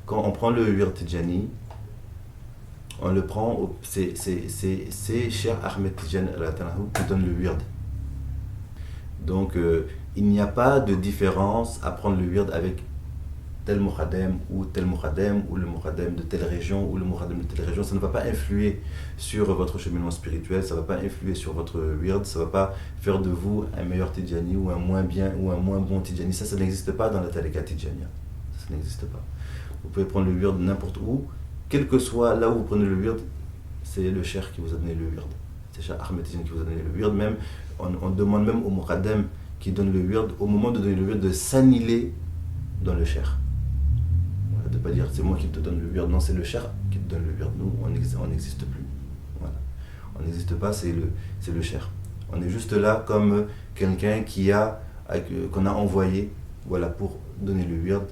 quand on prend le wird Tidjani, on le prend, c'est Cheikh Ahmed Tidjani qui donne le wird. Donc il n'y a pas de différence à prendre le wird avec tel muqaddam ou le muqaddam de telle région ou le muqaddam de telle région. Ça ne va pas influer sur votre cheminement spirituel, ça ne va pas influer sur votre wird, ça ne va pas faire de vous un meilleur Tidjani ou un moins bien ou un moins bon Tidjani. Ça n'existe pas dans la tariqa Tidjaniya. Ça n'existe pas. Vous pouvez prendre le wird n'importe où, quel que soit là où vous prenez le wird, c'est le cheikh qui vous a donné le wird. C'est Cheikh Ahmed Tidjani qui vous a donné le wird. Même, on demande même au muqaddam qui donne le wird, au moment de donner le wird, de s'annihiler dans le cheikh. De ne pas dire c'est moi qui te donne le wird, non, c'est le cheikh qui te donne le wird. Nous, on n'existe plus. Voilà. On n'existe pas, c'est le cheikh. On est juste là comme quelqu'un qu'on a envoyé, voilà, pour donner le wird,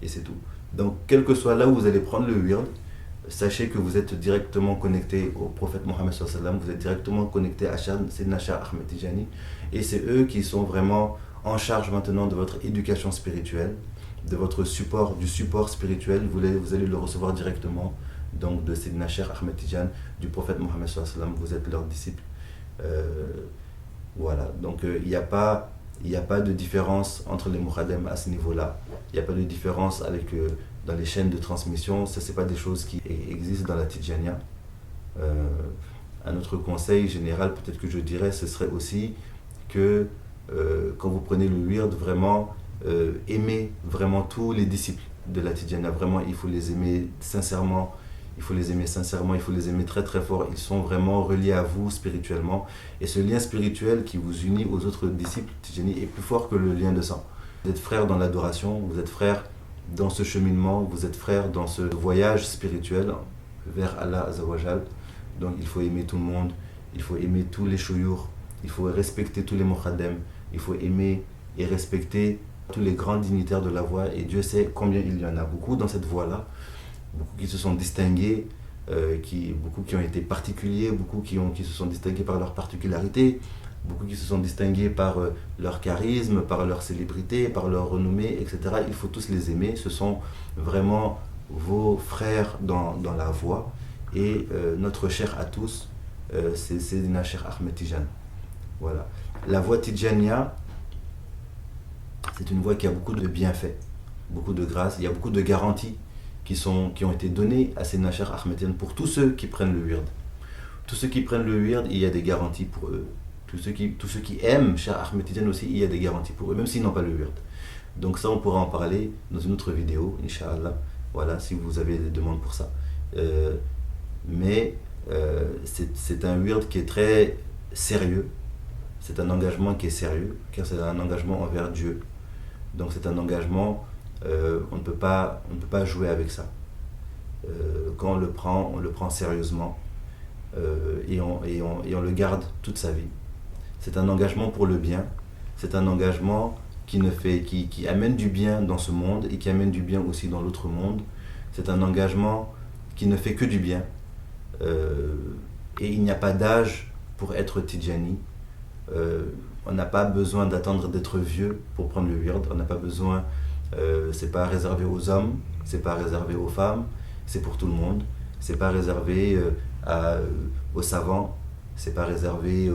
et c'est tout. Donc, quel que soit là où vous allez prendre le wird, sachez que vous êtes directement connecté au prophète Mohammed sallallahu alayhi wa sallam, vous êtes directement connecté à Sayyidina Cheikh Ahmed Tidjani, et c'est eux qui sont vraiment en charge maintenant de votre éducation spirituelle, de votre support, du support spirituel. Vous allez le recevoir directement donc de Sayyidina Cheikh Ahmed Tidjani, du prophète Mohammed sallallahu alayhi wa sallam, vous êtes leur disciple. Voilà, donc il n'y a pas de différence entre les muqaddam à ce niveau-là. Il n'y a pas de différence dans les chaînes de transmission. Ça, c'est pas des choses qui existent dans la Tidjaniya. Un autre conseil général, peut-être que je dirais, ce serait aussi que quand vous prenez le wird, vraiment aimez vraiment tous les disciples de la Tidjaniya. Vraiment, il faut les aimer sincèrement. Il faut les aimer sincèrement, il faut les aimer très très fort. Ils sont vraiment reliés à vous spirituellement. Et ce lien spirituel qui vous unit aux autres disciples Tidjani est plus fort que le lien de sang. Vous êtes frères dans l'adoration, vous êtes frères dans ce cheminement, vous êtes frères dans ce voyage spirituel vers Allah Azawajal. Donc il faut aimer tout le monde, il faut aimer tous les chouyours, il faut respecter tous les muqaddam, il faut aimer et respecter tous les grands dignitaires de la voie. Et Dieu sait combien il y en a beaucoup dans cette voie-là. Beaucoup qui se sont distingués, beaucoup qui ont été particuliers, beaucoup qui se sont distingués par leur particularité, beaucoup qui se sont distingués par leur charisme, par leur célébrité, par leur renommée, etc. Il faut tous les aimer, ce sont vraiment vos frères dans la voie. Et notre cheikh à tous, c'est Sayyidina Cheikh Ahmed Tidjani. Voilà. La voie Tidjaniya, c'est une voie qui a beaucoup de bienfaits, beaucoup de grâces, il y a beaucoup de garanties qui ont été donnés à Sayyidina Cheikh Ahmed Tidjani pour tous ceux qui prennent le wird. Tous ceux qui prennent le wird, il y a des garanties pour eux. Tous ceux qui aiment Cheikh Ahmed Tidjani aussi, il y a des garanties pour eux, même s'ils n'ont pas le wird. Donc ça, on pourra en parler dans une autre vidéo, Inch'Allah. Voilà, si vous avez des demandes pour ça. Mais c'est un wird qui est très sérieux. C'est un engagement qui est sérieux, car c'est un engagement envers Dieu. Donc c'est un engagement... on ne peut pas jouer avec ça. Quand on le prend sérieusement et on le garde toute sa vie. C'est un engagement pour le bien, c'est un engagement qui amène du bien dans ce monde et qui amène du bien aussi dans l'autre monde. C'est un engagement qui ne fait que du bien. Et il n'y a pas d'âge pour être Tidjani. On n'a pas besoin d'attendre d'être vieux pour prendre le wird, on n'a pas besoin... c'est pas réservé aux hommes, c'est pas réservé aux femmes, c'est pour tout le monde. C'est pas réservé aux savants, c'est pas réservé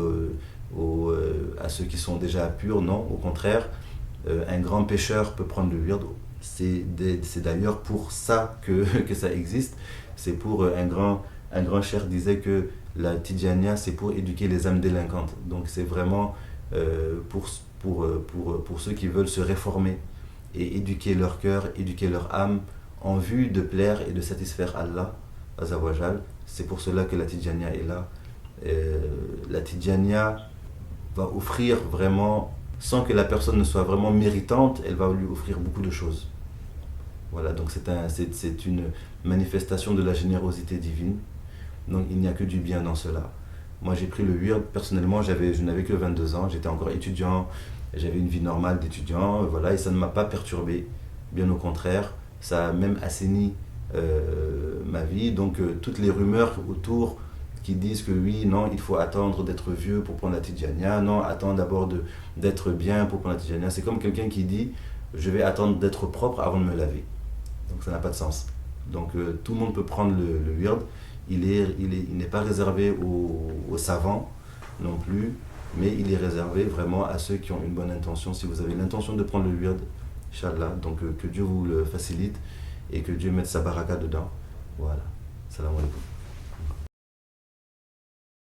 à ceux qui sont déjà purs, non, au contraire. Un grand pécheur peut prendre le wird. C'est d'ailleurs pour ça que ça existe. C'est pour un grand cheikh disait que la Tidjaniya, c'est pour éduquer les âmes délinquantes. Donc c'est vraiment pour ceux qui veulent se réformer et éduquer leur cœur, éduquer leur âme en vue de plaire et de satisfaire Allah Azawajal. C'est pour cela que la Tidjaniya est là. La Tidjaniya va offrir vraiment, sans que la personne ne soit vraiment méritante, elle va lui offrir beaucoup de choses. Voilà, donc c'est une manifestation de la générosité divine. Donc il n'y a que du bien dans cela. Moi j'ai pris le wird, personnellement je n'avais que 22 ans, j'étais encore étudiant, j'avais une vie normale d'étudiant, voilà, et ça ne m'a pas perturbé, bien au contraire, ça a même assaini ma vie. Donc toutes les rumeurs autour qui disent que oui, non, il faut attendre d'être vieux pour prendre la Tidjaniya, non, attends d'abord d'être bien pour prendre la Tidjaniya, c'est comme quelqu'un qui dit je vais attendre d'être propre avant de me laver. Donc ça n'a pas de sens. Donc tout le monde peut prendre le wird. Il n'est pas réservé aux savants non plus, mais il est réservé vraiment à ceux qui ont une bonne intention. Si vous avez l'intention de prendre le wird, Inch'Allah, donc que Dieu vous le facilite et que Dieu mette sa baraka dedans. Voilà. Salam alaikum.